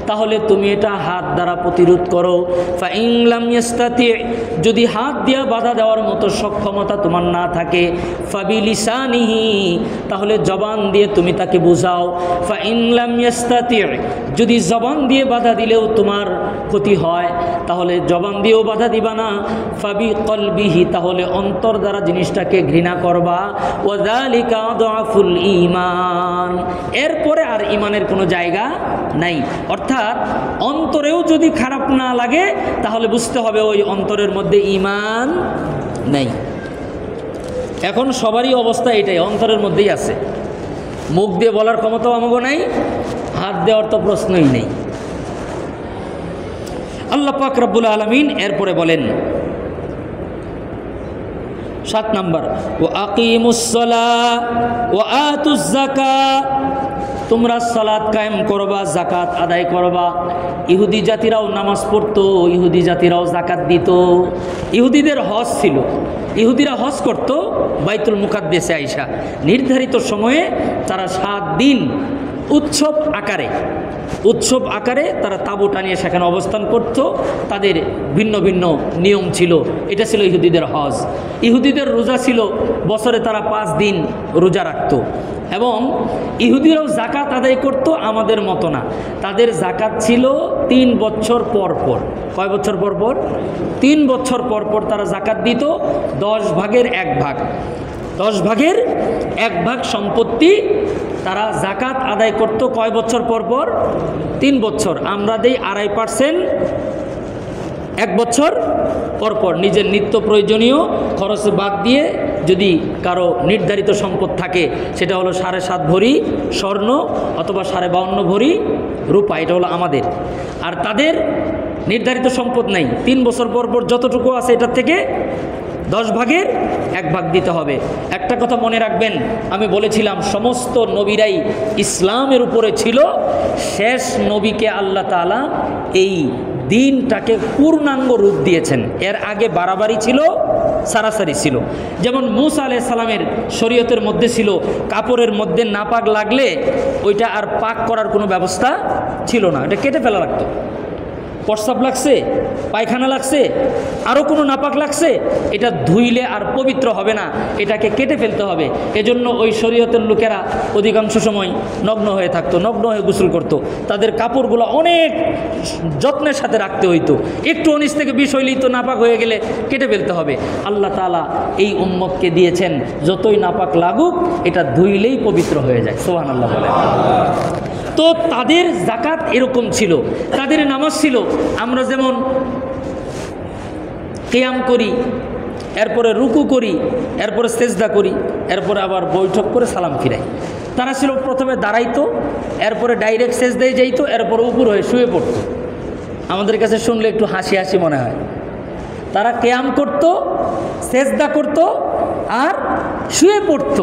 তাহলে তুমি এটা হাত দ্বারা প্রতিরোধ করো। ফাইন লাম ইস্তাতি', যদি হাত দিয়ে বাধা দেওয়ার মতো সক্ষমতা তোমার না থাকে, ফাবিলিসানিহি, তাহলে জবান দিয়ে তুমি তাকে বুঝাও। ফাইন লাম ইস্তাতি', যদি জবান দিয়ে বাধা দিলেও তোমার ক্ষতি হয় তাহলে জবান দিয়েও বাধা দিবা না। ফাবিকলবিহি, তাহলে অন্তর দ্বারা জিনিসটাকে ঘৃণা করবা। ওয়াযালিকা আযআফুল ঈমান, এরপরে আর ইমানের কোনো জায়গা নাই। অর্থাৎ অন্তরেও যদি খারাপ না লাগে তাহলে বুঝতে হবে ওই অন্তরের মধ্যে ঈমান নাই। এখন সবারই অবস্থা এটাই, অন্তরের মধ্যেই আছে। মুখ দিয়ে বলার ক্ষমতাও আমাগো নাই, হাত দেওয়ার তো প্রশ্নই নেই। আল্লাহ পাক রব্বুল আলামিন এরপরে বলেন 7 নাম্বার, ওয়া আকিমুস সালাহ ওয়া আতুজ যাকাত, তোমরা সালাত কায়েম করবা, যাকাত আদায় করবা। ইহুদি জাতিরাও নামাজ পড়তো, ইহুদি জাতিরাও যাকাত দিত। ইহুদিদের হজ ছিল, ইহুদিরা হজ করত বাইতুল মুকাদ্দাসে আইসা। নির্ধারিত সময়ে তারা 7 দিন উৎসব আকারে তারা তাঁবু টানিয়ে সেখানে অবস্থান করত। তাদের ভিন্ন ভিন্ন নিয়ম ছিল। এটা ছিল ইহুদিদের হজ। ইহুদিদের রোজা ছিল, বছরে তারা 5 দিন রোজা রাখত। এবং ইহুদিরাও যাকাত আদায় করত, আমাদের মতো না। তাদের যাকাত ছিল 3 বছর পর পর। কয় বছর পর পর? 3 বছর পর পর তারা যাকাত দিত। 10 ভাগের 1 ভাগ, 10 ভাগের 1 ভাগ সম্পত্তি তারা যাকাত আদায় করত। কয় বছর পর পর? 3 বছর। আমরা দেই 2.5%, 1 বছর পর পর। নিজের নিত্য প্রয়োজনীয় খরচ বাদ দিয়ে যদি কারো নির্ধারিত সম্পদ থাকে, সেটা হলো 7.5 ভরি স্বর্ণ অথবা 52.5 ভরি রূপা, এটা হলো আমাদের। আর তাদের নির্ধারিত সম্পদ নাই, 3 বছর পর পর যতটুকু আছে এটার থেকে 10 ভাগের 1 ভাগ দিতে হবে। একটা কথা মনে রাখবেন, আমি বলেছিলাম সমস্ত নবীরাই ইসলামের উপরে ছিল। শেষ নবীকে আল্লাহ তাআলা এই দিনটাকে পূর্ণাঙ্গ রূপ দিয়েছেন। এর আগে বাড়াবাড়ি ছিল, সারাসারি ছিল। যেমন মূসা আলাইহিস সালামের শরীয়তের মধ্যে ছিল কাপড়ের মধ্যে নাপাক লাগলে ওইটা আর পাক করার কোনো ব্যবস্থা ছিল না, এটা কেটে ফেলা লাগতো। প্রস্রাব লাগছে, পায়খানা লাগছে, আরও কোনো নাপাক লাগছে, এটা ধুইলে আর পবিত্র হবে না, এটাকে কেটে ফেলতে হবে। এজন্য ওই শরীয়তের লোকেরা অধিকাংশ সময় নগ্ন হয়ে থাকতো, নগ্ন হয়ে গোসল করত। তাদের কাপড়গুলো অনেক যত্নের সাথে রাখতে হইতো। একটু অনিচ থেকে বিষ হইলেই তো নাপাক হয়ে গেলে কেটে ফেলতে হবে। আল্লাহ তাআলা এই উম্মতকে দিয়েছেন যতই নাপাক লাগুক এটা ধুইলেই পবিত্র হয়ে যায়। সুবহানাল্লাহ বলে। তো তাদের যাকাত এরকম ছিল, তাদের নামাজ ছিল আমরা যেমন কিয়াম করি, এরপরে রুকু করি, এরপরে সেজদা করি, এরপরে আবার বৈঠক করে সালাম ফিরাই। তারা ছিল প্রথমে দাঁড়াইতো, এরপরে ডাইরেক্ট সেজদায় যাইতো, এরপরে উপর হয়ে শুয়ে পড়তো। আমাদের কাছে শুনলে একটু হাসি হাসি মনে হয়। তারা কিয়াম করত, সেজদা করত আর শুয়ে পড়ত।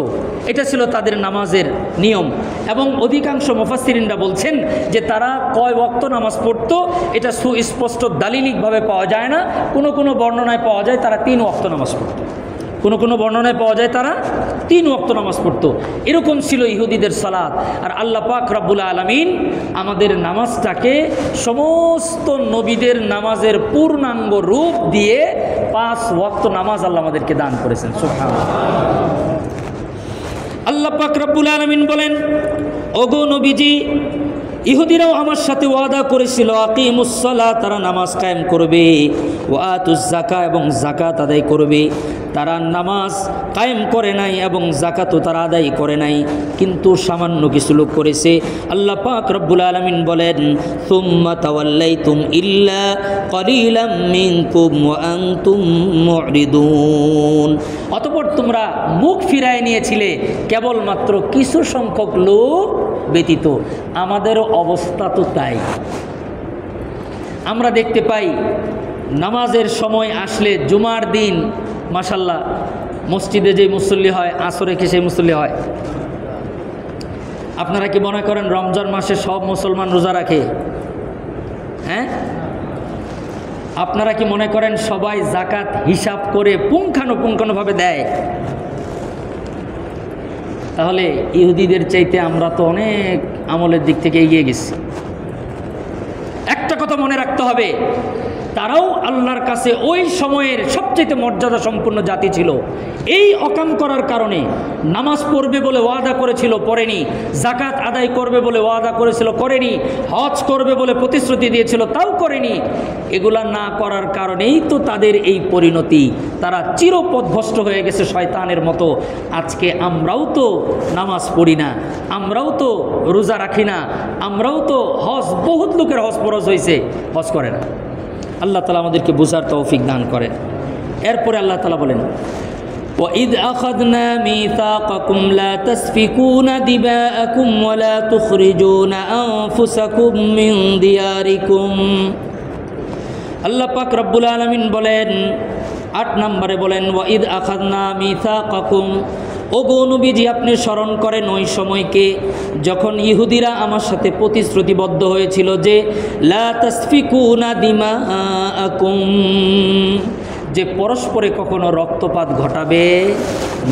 এটা ছিল তাদের নামাজের নিয়ম। এবং অধিকাংশ মুফাসসিরিনরা বলছেন যে তারা কয় ওয়াক্ত নামাজ পড়তো এটা সুস্পষ্ট দালিলিকভাবে পাওয়া যায় না। কোনো কোনো বর্ণনায় পাওয়া যায় তারা 3 ওয়াক্ত নামাজ পড়তো, কোনো কোনো বর্ণনায় পাওয়া যায় তারা 3 ওয়াক্ত নামাজ পড়তো। এরকম ছিল ইহুদিদের সালাত। আর আল্লাহ পাক রব্বুল আলামিন আমাদের নামাজটাকে সমস্ত নবীদের নামাজের পূর্ণাঙ্গ রূপ দিয়ে 5 ওয়াক্ত নামাজ আল্লাহ আমাদেরকে দান করেছেন। সুবহানাল্লাহ। আল্লাহ পাক রব্বুল আলামিন বলেন, ওগো নবীজি ইহুদিরাও আমার সাথে ওয়াদা করেছিল আকিমুস সালাত, তারা নামাজ কায়েম করবে, ওয়া আতুজ যাকাত, এবং যাকাত আদায় করবে। তারা নামাজ কায়েম করে নাই এবং যাকাতও তারা আদায় করে নাই, কিন্তু সামান্য কিছু লোক করেছে। আল্লাহ পাক রব্বুল আলামিন বলেন, সুম্মা তাওয়াল্লাইতুম ইল্লা কলিলাম মিনকুম ওয়া আনতুম মুরিদুন, অতঃপর তোমরা মুখ ফিরায় নিয়েছিলে কেবলমাত্র কিছু সংখ্যক লোক ব্যতীত। আমাদেরও অবস্থা তো তাই। আমরা দেখতে পাই নামাজের সময় আসলে জুমার দিন মাশাল্লাহ মসজিদে যে মুসল্লি হয়, আসরে কি সেই মুসল্লি হয়? আপনারা কি মনে করেন রমজান মাসে সব মুসলমান রোজা রাখে? হ্যাঁ, আপনারা কি মনে করেন সবাই যাকাত হিসাব করে পুঙ্খানুপুঙ্খানুভাবে দেয়? তাহলে ইহুদিদের চাইতে আমরা তো অনেক আমলের দিক থেকে এগিয়ে গেছি। একটা কথা মনে রাখতে হবে, তারাও আল্লাহর কাছে ওই সময়ের সবচেয়ে মর্যাদা সম্পন্ন জাতি ছিল। এই অকাম করার কারণে নামাজ পড়বে বলে ওয়াদা করেছিল, পড়েনি। যাকাত আদায় করবে বলে ওয়াদা করেছিল, করেনি। হজ করবে বলে প্রতিশ্রুতি দিয়েছিল, তাও করেনি। এগুলা না করার কারণেই তো তাদের এই পরিণতি। তারা চিরপথভ্রষ্ট হয়ে গেছে শয়তানের মতো। আজকে আমরাও তো নামাজ পড়ি না, আমরাও তো রোজা রাখি না, আমরাও তো হজ, বহুত লোকের হজ ফরজ হয়েছে, হজ করে না। আল্লাহ তাআলা আমাদেরকে বুঝার তৌফিক দান করেন। এরপরে আল্লাহ তাআলা বলেন, وَإِذْ أَخَذْنَا مِيثَاقَكُمْ لَا تَسْفِكُونَ دِمَاءَكُمْ وَلَا تُخْرِجُونَ أَنفُسَكُمْ مِنْ دِيَارِكُمْ। আল্লাহ পাক রব্বুল আলামিন বলেন 8 নম্বরে বলেন, وَإِذْ أَخَذْنَا مِيثَاقَكُمْ, ওগো নবীজি আপনি স্মরণ করেন ওই সময়কে যখন ইহুদিরা আমার সাথে প্রতিশ্রুতিবদ্ধ হয়েছিল যে লা তাসফিকুনা দিমাআকুম, যে পরস্পরে কখনো রক্তপাত ঘটাবে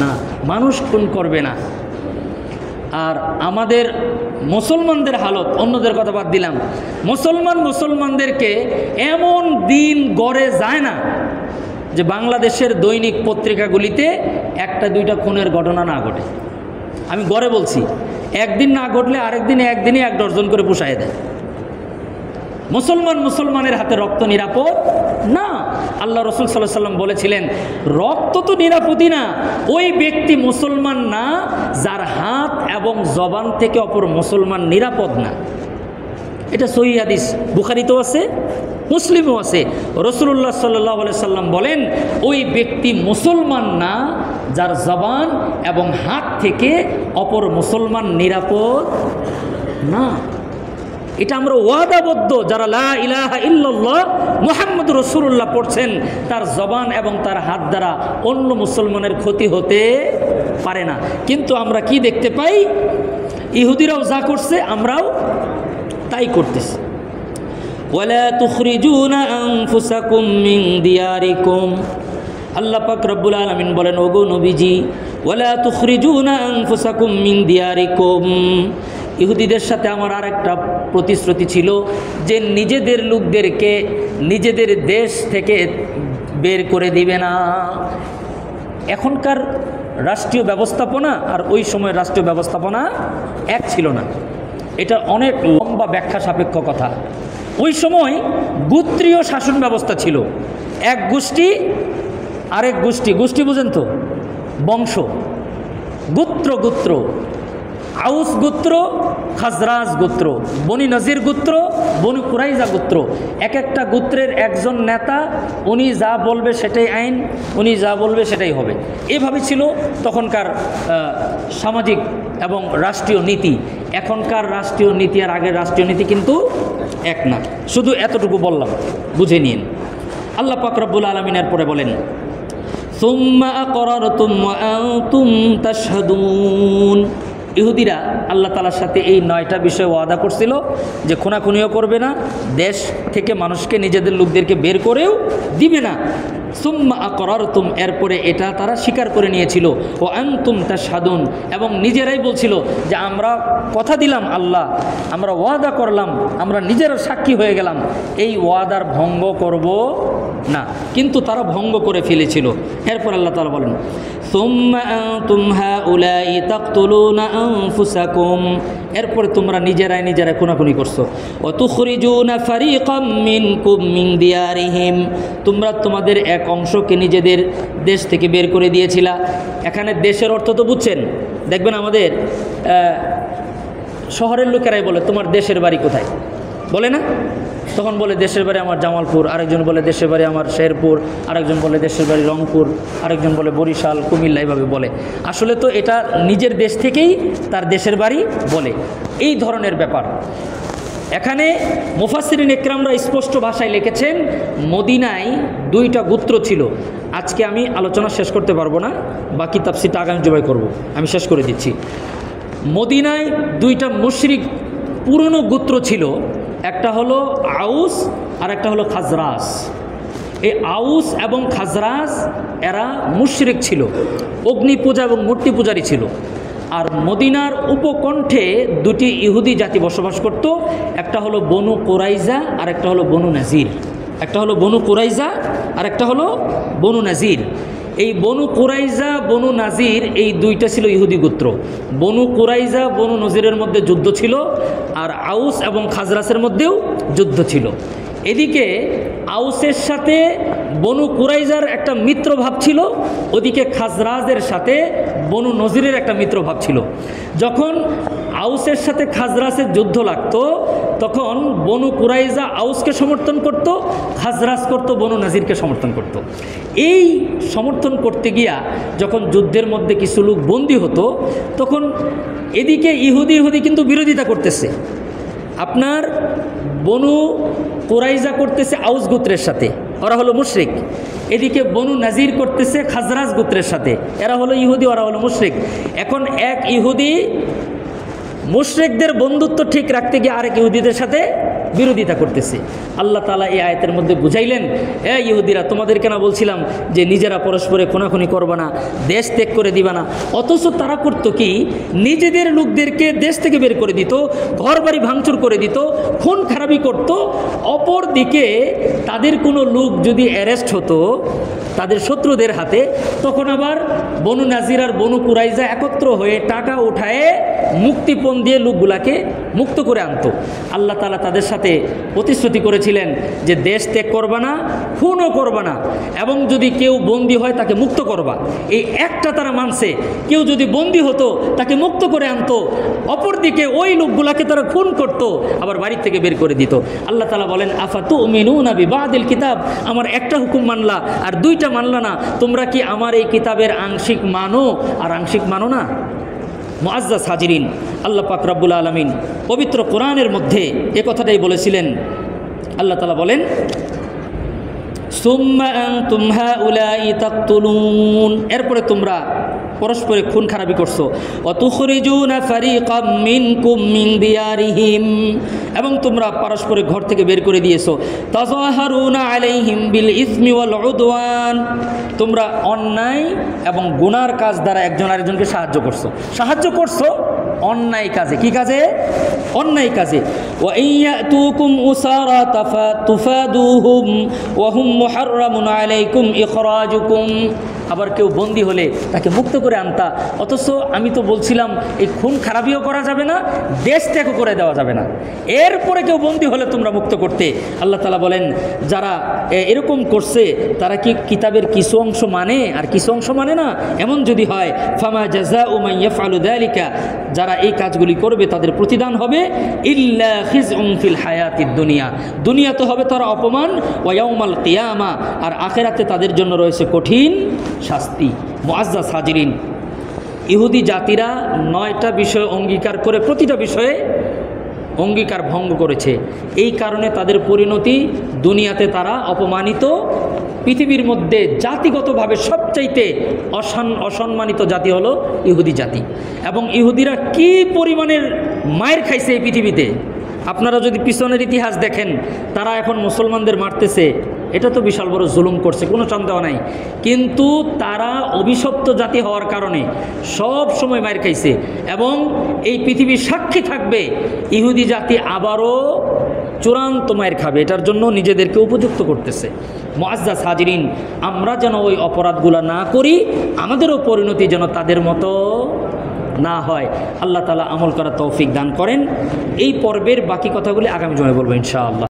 না, মানুষ খুন করবে না। আর আমাদের মুসলমানদের হালত, অন্যদের কথা বাদ দিলাম, মুসলমানদেরকে এমন দিন গড়ে যায় না যে বাংলাদেশের দৈনিক পত্রিকাগুলিতে 1-2টা খুনের ঘটনা না ঘটে। আমি গড়ে বলছি, একদিন না ঘটলে আরেকদিনে একদিনে 1 ডজন করে পুষায় দেয়। মুসলমানের হাতে রক্ত নিরাপদ না। আল্লাহ রাসূল সাল্লাল্লাহু আলাইহি ওয়াসাল্লাম বলেছিলেন, রক্ত তো নিরাপদই না, ওই ব্যক্তি মুসলমান না যার হাত এবং জবান থেকে অপর মুসলমান নিরাপদ না। এটা সহিহ হাদিস, বুখারীতেও আছে, মুসলিমও আছে। রাসূলুল্লাহ সাল্লাল্লাহু আলাইহি সাল্লাম বলেন, ওই ব্যক্তি মুসলমান না যার জবান এবং হাত থেকে অপর মুসলমান নিরাপদ না। এটা আমরা ওয়াদাবদ্ধ। যারা লা ইলাহা ইল্লাল্লাহ মুহাম্মাদুর রাসূলুল্লাহ পড়ছেন, তার জবান এবং তার হাত দ্বারা অন্য মুসলমানের ক্ষতি হতে পারে না। কিন্তু আমরা কি দেখতে পাই, ইহুদিরাও যা করছে আমরাও তাই করতেছি। ওয়ালা তুখরিজুনা আনফুসাকুম মিন দিয়ারিকুম, আল্লাহ পাক রব্বুল আলামিন বলেন, ওগো নবীজি ওয়ালা তুখরিজুনা আনফুসাকুম মিন দিয়ারিকুম, ইহুদিদের সাথে আমার আরেকটা প্রতিশ্রুতি ছিল যে নিজেদের লোকদেরকে নিজেদের দেশ থেকে বের করে দিবে না। এখনকার রাষ্ট্রীয় ব্যবস্থাপনা আর ওই সময়ের রাষ্ট্রীয় ব্যবস্থাপনা এক ছিল না। এটা অনেক লম্বা ব্যাখ্যা সাপেক্ষ কথা। ওই সময় গোত্রীয় শাসন ব্যবস্থা ছিল। এক গোষ্ঠী আরেক গোষ্ঠী, গোষ্ঠী বুঝেন তো, বংশ, গোত্র, আউস গোত্র, খাজরাজ গোত্র, বনি নজির গোত্র, বনি কুরাইজা গোত্র। এক একটা গোত্রের একজন নেতা, উনি যা বলবে সেটাই আইন, উনি যা বলবে সেটাই হবে। এভাবে ছিল তখনকার সামাজিক এবং রাষ্ট্রীয় নীতি। এখনকার রাষ্ট্রীয় নীতি আর আগের রাষ্ট্রীয় নীতি কিন্তু এক না। শুধু এতটুকু বললাম, বুঝে নিন। আল্লাহ পাক রব্বুল আলামিনের পরে বলেন, সুম্মা আকরারতুম ওয়া আনতুম তাশহাদুন, ইহুদিরা আল্লাহ তাআলার সাথে এই 9টা বিষয় ওয়াদা করছিল যে খুনাখুনিও করবে না, দেশ থেকে মানুষকে নিজেদের লোকদেরকে বের করেও দিবে না। সুম্মা আকরারতুম, এরপরে এটা তারা স্বীকার করে নিয়েছিল। ও আনতুম তাশহাদুন, এবং নিজেরাই বলছিল যে আমরা কথা দিলাম আল্লাহ, আমরা ওয়াদা করলাম, আমরা নিজেরা সাক্ষী হয়ে গেলাম, এই ওয়াদার ভঙ্গ করব না, কিন্তু তারা ভঙ্গ করে ফেলেছিল। এরপর আল্লাহ তাআলা বলেন সুম্মা আনতুম হাউলাই তাকতুলুনা আনফুসাকুম, এরপরে তোমরা নিজেরাই খুনাখুনি করছো। ওয়া তুখরিজুনা ফারিকাম মিনকুম মিন দিয়ারিহিম, তোমরা তোমাদের এক অংশকে নিজেদের দেশ থেকে বের করে দিয়েছিলা। এখানে দেশের অর্থ তো বুঝছেন, দেখবেন আমাদের শহরের লোকেরাই বলে তোমার দেশের বাড়ি কোথায়, বলে না? তখন বলে দেশের বাড়ি আমার জামালপুর, আরেকজন বলে দেশের বাড়ি আমার শেরপুর, আরেকজন বলে দেশের বাড়ি রংপুর, আরেকজন বলে বরিশাল, কুমিল্লা, এইভাবে বলে। আসলে তো এটা নিজের দেশ থেকেই তার দেশের বাড়ি বলে, এই ধরনের ব্যাপার। এখানে মুফাসসিরিন ইকরামরা স্পষ্ট ভাষায় লিখেছেন মদিনায় দুইটা গোত্র ছিল। আজকে আমি আলোচনা শেষ করতে পারবো না, বাকি তাফসীরটা আগামী জুমায় করব, আমি শেষ করে দিচ্ছি। মদিনায় দুইটা মুশরিক পুরনো গোত্র ছিল, একটা হলো আউস আর একটা হলো খাজরাজ। এই আউস এবং খাজরাজ এরা মুশরিক ছিল, অগ্নি পূজা এবং মূর্তি পূজারী ছিল। আর মদিনার উপকণ্ঠে দুটি ইহুদি জাতি বসবাস করত, একটা হলো বনু কুরাইজা আর একটা হলো বনু নাজির। একটা হলো বনু কুরাইজা আর একটা হলো বনু নাজির। এই বনু কুরাইজা বনু নাজির এই দুইটা ছিল ইহুদি গোত্র। বনু কুরাইজা বনু নজিরের মধ্যে যুদ্ধ ছিল, আর আউস এবং খাজরাসের মধ্যেও যুদ্ধ ছিল। এদিকে আউসের সাথে বনু কুরাইজার একটা মিত্রভাব ছিল, ওদিকে খাজরাজের সাথে বনু নজিরের একটা মিত্রভাব ছিল। যখন আউসের সাথে খাজরাজের যুদ্ধ লাগতো তখন বনু কুরাইজা আউসকে সমর্থন করত, খাজরাজ করত বনু নাজিরকে সমর্থন করত। এই সমর্থন করতে গিয়া যখন যুদ্ধের মধ্যে কিছু লোক বন্দী হতো, তখন এদিকে ইহুদি কিন্তু বিরোধিতা করতেছে। আপনার বনু কুরাইজা করতেছে আউস গোত্রের সাথে, ওরা হলো মুশরিক। এদিকে বনু নাজির করতেছে খাজরাজ গোত্রের সাথে, এরা হলো ইহুদি, ওরা হলো মুশরিক। এখন এক ইহুদি মুশরিকদের বন্ধুত্ব ঠিক রাখতে গিয়ে আরেক ইহুদিদের সাথে বিরোধিতা করতেছে। আল্লাহ তাআলা এই আয়াতের মধ্যে বুঝাইলেন, ইহুদিরা তোমাদেরকে না বলছিলাম যে নিজেরা পরস্পরে খুনাখুনি করবা না, দেশ ত্যাগ করে দিবা না? অথচ তারা করতো কি, নিজেদের লোকদেরকে দেশ থেকে বের করে দিত, ঘর বাড়ি ভাঙচুর করে দিত, খুন খারাপি করত। অপর দিকে তাদের কোনো লোক যদি অ্যারেস্ট হতো তাদের শত্রুদের হাতে, তখন আবার বনু নাজির আর বনু কুরাইজা একত্র হয়ে টাকা উঠায়ে মুক্তিপণ দিয়ে লোকগুলাকে মুক্ত করে আনতো। আল্লাহ তাআলা তাদের সাথে প্রতিশ্রুতি করেছিলেন যে দেশ ত্যাগ করবা না, খুনও করবা না, এবং যদি কেউ বন্দী হয় তাকে মুক্ত করবা। এই একটা তারা মানছে। কেউ যদি বন্দী হতো তাকে মুক্ত করে আনতো, অপরদিকে ওই লোকগুলাকে তারা খুন করত, আবার বাড়ির থেকে বের করে দিত। আল্লাহ তাআলা বলেন আফাতুমিনুনা বিবাদিল কিতাব, আমার একটা হুকুম মানলা আর দুইটা মানলা না, তোমরা কি আমার এই কিতাবের আংশিক মানো আর আংশিক মানো না? মুআজ্জাজ হাজিরিন, আল্লাহ পাক রব্বুল আলামিন পবিত্র কোরআনের মধ্যে এ কথাটাই বলেছিলেন। আল্লাহ তাআলা বলেন সুম্মা আনতুম হাউলাই তাকতুলুন, এরপরে তোমরা পরস্পরে খুন খারাপি করছো। ওয়া তুখরিজুনা ফারিকাম মিনকুম মিন দিয়ারিহিম, এবং তোমরা পরস্পরে ঘর থেকে বের করে দিয়েছো। তাযাহারুনা আলাইহিম বিল ইসমি ওয়াল উদওয়ান, তোমরা অন্যায় এবং গুনার কাজ দ্বারা একজন আরেকজনকে সাহায্য করছো অন্যায় কাজে। কি কাজে? অন্যায় কাজে। ওয়া ইয়াতুকুম উসারা তুফাদুহুম ওয়া হুম মুহাররামুন আলাইকুম ইখরাজুকুম, আবার কেউ বন্দী হলে তাকে মুক্ত করে আনতা। অথচ আমি তো বলছিলাম এই খুন খারাপিও করা যাবে না, দেশ ত্যাগও করে দেওয়া যাবে না, এরপরে কেউ বন্দী হলে তোমরা মুক্ত করতে। আল্লাহ তাআলা বলেন যারা এরকম করছে তারা কি কিতাবের কিছু অংশ মানে আর কিছু অংশ মানে না? এমন যদি হয় ফামা জাযাউ মান ইয়াফআলু যালিকা, যারা এই কাজগুলি করবে তাদের প্রতিদান হবে ইল্লা খিজউন ফিল হায়াতিদ দুনিয়া, দুনিয়াতে হবে তারা অপমান, ওয়া ইয়াউমাল কিয়ামা, আর আখিরাতে তাদের জন্য রয়েছে কঠিন শাস্তি। মুআজ্জাজ হাজিরিন, ইহুদি জাতিরা 9টা বিষয় অঙ্গীকার করে প্রতিটা বিষয়ে অঙ্গীকার ভঙ্গ করেছে। এই কারণে তাদের পরিণতি দুনিয়াতে তারা অপমানিত, পৃথিবীর মধ্যে জাতিগতভাবে সবচাইতে অসম্মানিত জাতি হলো ইহুদি জাতি। এবং ইহুদিরা কি পরিমাণের মায়ের খাইছে এই পৃথিবীতে, আপনারা যদি পিছনের ইতিহাস দেখেন, তারা এখন মুসলমানদের মারতেছে, এটা তো বিশাল বড় জুলুম করছে, কোনো সন্দেহ নাই। কিন্তু তারা অভিশপ্ত জাতি হওয়ার কারণে সব সময় মার খাইছে, এবং এই পৃথিবী সাক্ষী থাকবে ইহুদি জাতি আবারও চূড়ান্ত মায়ের খাবে, এটার জন্য নিজেদেরকে উপযুক্ত করতেছে। মুআজ্জাজ হাজিরিন, আমরা যেন ওই অপরাধগুলো না করি, আমাদেরও পরিণতি যেন তাদের মতো না হয়। আল্লাহ তাআলা আমল করার তৌফিক দান করেন। এই পর্বের বাকি কথাগুলি আগামী জুমায় বলবো ইনশাআল্লাহ।